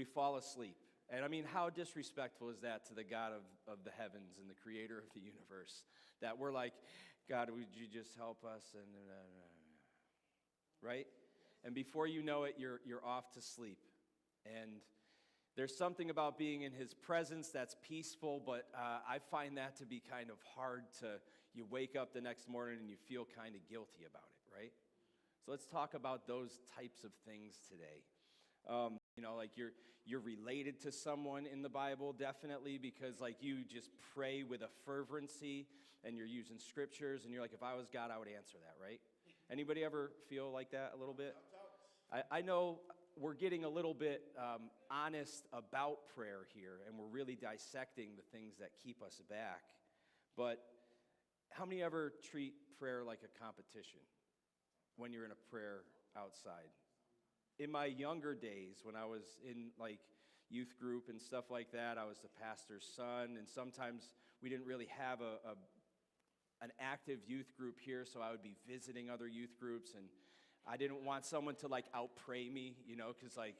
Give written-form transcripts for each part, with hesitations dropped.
We fall asleep. And I mean, how disrespectful is that to the God of the heavens and the creator of the universe? That we're like, God, would you just help us? And right? And before you know it, you're off to sleep. And there's something about being in his presence that's peaceful, but I find that to be kind of hard you wake up the next morning and you feel kind of guilty about it, right? So let's talk about those types of things today. Like you're related to someone in the Bible, definitely, because like you just pray with a fervency and you're using scriptures and you're like, if I was God, I would answer that, right? Anybody ever feel like that a little bit? I know we're getting a little bit honest about prayer here, and we're really dissecting the things that keep us back. But how many ever treat prayer like a competition when you're in a prayer outside? In my younger days, when I was in like youth group and stuff like that, I was the pastor's son, and sometimes we didn't really have an active youth group here, so I would be visiting other youth groups, and I didn't want someone to like out-pray me, because like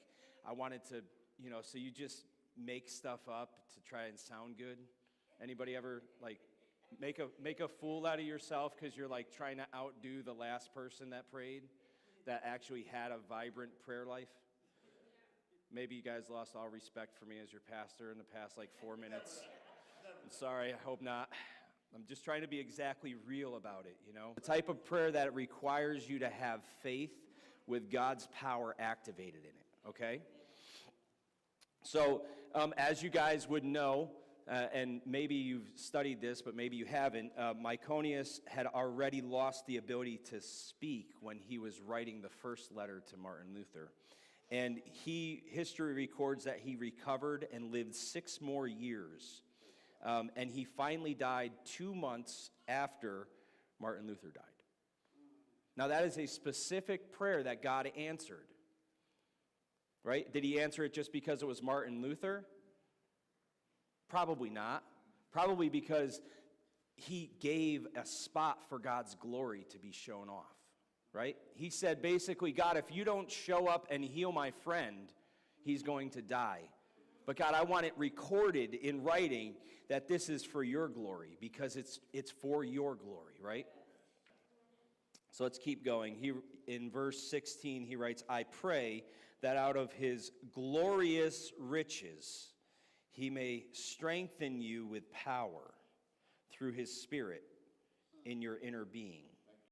I wanted to, so you just make stuff up to try and sound good. Anybody ever like make a fool out of yourself because you're like trying to outdo the last person that prayed, that actually had a vibrant prayer life? Maybe you guys lost all respect for me as your pastor in the past like 4 minutes. I'm sorry, I hope not. I'm just trying to be exactly real about it, The type of prayer that requires you to have faith with God's power activated in it, okay? So, as you guys would know, and maybe you've studied this, but maybe you haven't, Myconius had already lost the ability to speak when he was writing the first letter to Martin Luther. And history records that he recovered and lived 6 more years. And he finally died 2 months after Martin Luther died. Now that is a specific prayer that God answered, right? Did he answer it just because it was Martin Luther? Probably not. Probably because he gave a spot for God's glory to be shown off, right? He said basically, God, if you don't show up and heal my friend, he's going to die. But God, I want it recorded in writing that this is for your glory, because it's for your glory, right? So let's keep going. In verse 16, he writes, I pray that out of his glorious riches he may strengthen you with power through his Spirit in your inner being,